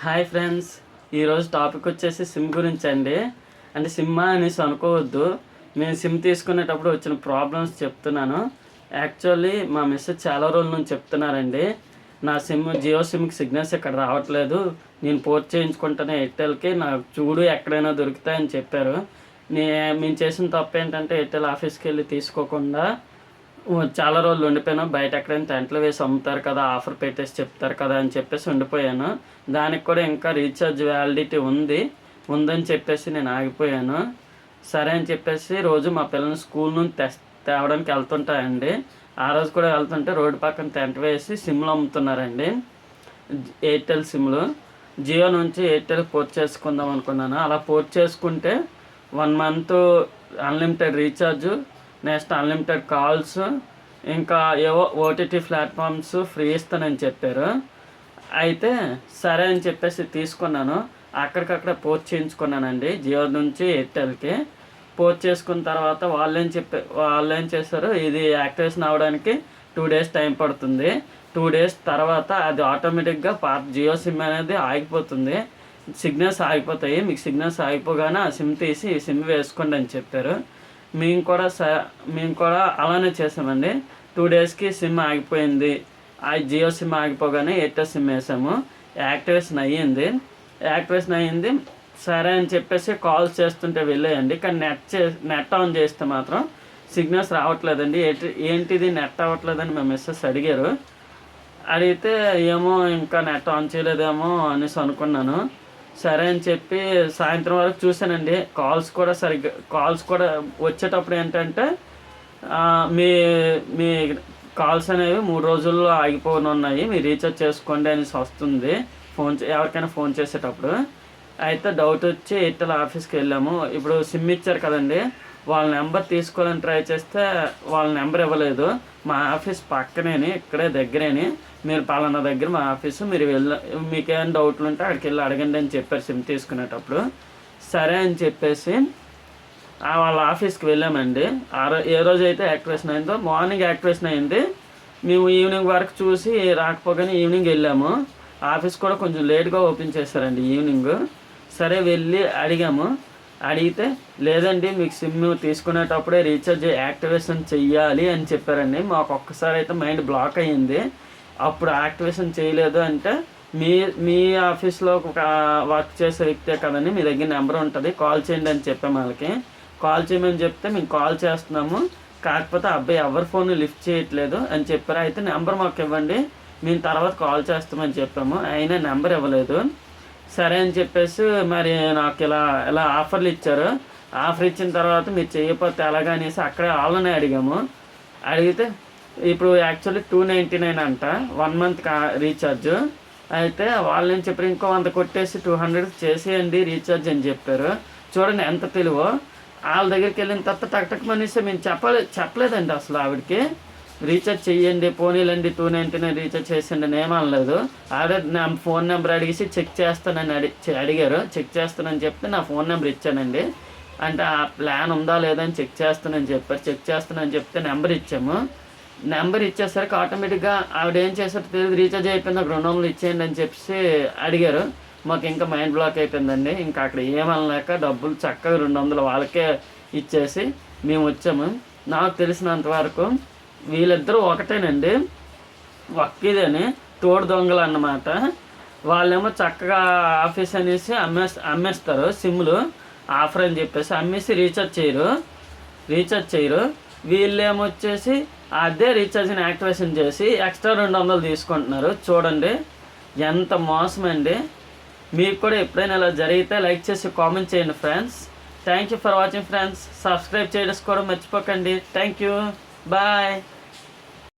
Hi friends, ఈరోజు topic వచ్చేసి SIM గురించి అండి. అంటే సిమ్ అనేసి అనుకోవద్దు, నేను సిమ్ తీసుకునేటప్పుడు వచ్చిన ప్రాబ్లమ్స్ చెప్తున్నాను. యాక్చువల్లీ మా మిస్సెస్ చాలా రోజుల నుంచి చెప్తున్నారండి, నా సిమ్ జియో సిమ్కి సిగ్నల్స్ ఇక్కడ రావట్లేదు, నేను పోర్ట్ చేయించుకుంటాను ఎయిర్టెల్కి, నాకు చూడు ఎక్కడైనా దొరుకుతాయని చెప్పారు. మేము చేసిన తప్పు ఏంటంటే ఎయిర్టెల్ ఆఫీస్కి వెళ్ళి తీసుకోకుండా చాలా రోజులు ఉండిపోయాను. బయట ఎక్కడైనా టెంట్లు వేసి అమ్ముతారు కదా, ఆఫర్ పెట్టేసి చెప్తారు కదా అని చెప్పేసి ఉండిపోయాను. దానికి కూడా ఇంకా రీఛార్జ్ వ్యాలిడిటీ ఉందని చెప్పేసి నేను ఆగిపోయాను. సరే అని చెప్పేసి రోజు మా పిల్లల్ని స్కూల్ నుంచి తేవడానికి వెళ్తుంటాయండి. ఆ రోజు కూడా వెళ్తుంటే రోడ్డు పక్కన టెంట్ వేసి సిమ్లు అమ్ముతున్నారండి, ఎయిర్టెల్ సిమ్లు. జియో నుంచి ఎయిర్టెల్ పోర్ట్ చేసుకుందాం అనుకున్నాను. అలా పోర్ట్ చేసుకుంటే 1 month unlimited recharge, next unlimited calls, ఇంకా ఏవో ఓటీటీ ప్లాట్ఫామ్స్ ఫ్రీ ఇస్తానని చెప్పారు. అయితే సరే అని చెప్పేసి తీసుకున్నాను. అక్కడికక్కడ పోర్ట్ చేయించుకున్నానండి జియో నుంచి ఎయిర్టెల్కి. పోర్ట్ చేసుకున్న తర్వాత వాళ్ళు ఏం చేశారు, ఇది యాక్టివేషన్ అవ్వడానికి 2 days టైం పడుతుంది. 2 days తర్వాత అది ఆటోమేటిక్గా పాత జియో సిమ్ అనేది ఆగిపోతుంది, సిగ్నల్స్ ఆగిపోతాయి. మీకు సిగ్నల్స్ ఆగిపోగానే ఆ సిమ్ తీసి ఈ సిమ్ వేసుకోండి అని చెప్పారు. మేము కూడా అలానే చేసామండి. 2 daysకి సిమ్ ఆగిపోయింది. ఆ జియో సిమ్ ఆగిపోగానే ఎయిర్టెల్ సిమ్ వేసాము. యాక్టివేషన్ అయ్యింది. సరే అని చెప్పేసి కాల్స్ చేస్తుంటే వెళ్ళేయండి. కానీ నెట్ ఆన్ చేస్తే మాత్రం సిగ్నల్స్ రావట్లేదండి. ఏంటిది నెట్ అవ్వట్లేదని మా మిస్సెస్ అడిగితే ఏమో ఇంకా నెట్ ఆన్ చేయలేదేమో అనేసి అనుకున్నాను. సరే అని చెప్పి సాయంత్రం వరకు చూశానండి. కాల్స్ కూడా వచ్చేటప్పుడు ఏంటంటే మీ కాల్స్ అనేవి 3 రోజుల్లో ఆగిపోనున్నాయి, మీరు రీఛార్జ్ చేసుకోండి అనేసి వస్తుంది ఎవరికైనా ఫోన్ చేసేటప్పుడు. అయితే డౌట్ వచ్చి ఎయిర్టెల్ ఆఫీస్కి వెళ్ళాము. ఇప్పుడు సిమ్ ఇచ్చారు కదండి, వాళ్ళ నెంబర్ తీసుకోవాలని ట్రై చేస్తే వాళ్ళ నెంబర్ ఇవ్వలేదు. మా ఆఫీస్ పక్కనేని, ఇక్కడే దగ్గరేని, మీరు పలానా దగ్గర మా ఆఫీసు, మీరు మీకేమైనా డౌట్లు ఉంటే అక్కడికి వెళ్ళి అడగండి అని చెప్పారు సిమ్ తీసుకునేటప్పుడు. సరే అని చెప్పేసి వాళ్ళ ఆఫీస్కి వెళ్ళామండి. ఏ రోజు అయితే యాక్టివేషన్ అయిందో మార్నింగ్ యాక్టివేషన్ అయింది. మేము ఈవినింగ్ వరకు చూసి రాకపోగానే ఈవినింగ్ వెళ్ళాము. ఆఫీస్ కూడా కొంచెం లేట్గా ఓపెన్ చేశారండి ఈవినింగ్. సరే వెళ్ళి అడిగితే లేదండి, మీకు సిమ్ తీసుకునేటప్పుడే రీఛార్జ్ యాక్టివేషన్ చెయ్యాలి అని చెప్పారండి. మాకు ఒక్కసారి అయితే మైండ్ బ్లాక్ అయ్యింది. అప్పుడు యాక్టివేషన్ చేయలేదు అంటే మీ ఆఫీస్లో వర్క్ చేసే వ్యక్తే కదండి, మీ దగ్గర నెంబర్ ఉంటుంది, కాల్ చేయండి అని చెప్పాము. వాళ్ళకి కాల్ చేయమని చెప్తే మేము కాల్ చేస్తున్నాము, కాకపోతే అబ్బాయి ఎవరి ఫోన్ లిఫ్ట్ చేయట్లేదు అని చెప్పారు. అయితే నెంబర్ మాకు ఇవ్వండి, మేము తర్వాత కాల్ చేస్తామని చెప్పాము. అయినా నెంబర్ ఇవ్వలేదు. సరే అని చెప్పేసి మరి నాకు ఇలా ఆఫర్లు ఇచ్చారు. ఆఫర్ ఇచ్చిన తర్వాత మీరు చేయకపోతే ఎలాగా అనేసి అక్కడే వాళ్ళనే అడిగితే ఇప్పుడు యాక్చువల్లీ 299 అంట 1 month రీఛార్జ్. అయితే వాళ్ళు ఏం చెప్పారు, ఇంకో 100 కొట్టేసి 200 చేసేయండి రీఛార్జ్ అని చెప్పారు. చూడండి ఎంత తెలివో. వాళ్ళ దగ్గరికి వెళ్ళిన తర్వాత టక్ మనిషి మేము చెప్పలేదండి అసలు ఆవిడకి రీఛార్జ్ చెయ్యండి, పోనీలండి 299 రీఛార్జ్ చేసేయండి అని ఏమనలేదు. ఆవిడ నా ఫోన్ నెంబర్ అడిగేసి చెక్ చేస్తానని అడిగారు. చెక్ చేస్తానని చెప్తే నా ఫోన్ నెంబర్ ఇచ్చానండి. అంటే ఆ ప్లాన్ ఉందా లేదా అని చెక్ చేస్తానని చెప్పారు. చెక్ చేస్తానని చెప్తే నెంబర్ ఇచ్చాము. నెంబర్ ఇచ్చేసరికి ఆటోమేటిక్గా ఆవిడ ఏం చేశారో తెలియదు, రీఛార్జ్ అయిపోయింది, నాకు 200 ఇచ్చేయండి అని చెప్పేసి అడిగారు. మాకు ఇంకా మైండ్ బ్లాక్ అయిపోయిందండి. ఇంకా అక్కడ ఏమనలేక డబ్బులు చక్కగా 200 వాళ్ళకే ఇచ్చేసి మేము వచ్చాము. నాకు తెలిసినంతవరకు వీళ్ళిద్దరూ ఒకటేనండి, ఒక్కిదని తోడు దొంగలు అన్నమాట. వాళ్ళేమో చక్కగా ఆఫీస్ అనేసి అమ్మేస్తారు సిమ్లు, ఆఫర్ అని చెప్పేసి అమ్మేసి రీఛార్జ్ చేయరు. వీళ్ళేమొచ్చేసి అదే రీఛార్జ్ని యాక్టివేషన్ చేసి ఎక్స్ట్రా 200 తీసుకుంటున్నారు. చూడండి ఎంత మోసం అండి. మీకు కూడా ఎప్పుడైనా ఇలా జరిగితే లైక్ చేసి కామెంట్ చేయండి friends. Thank you for watching friends. Subscribe చేసుకోవడం మర్చిపోకండి. Thank you, bye.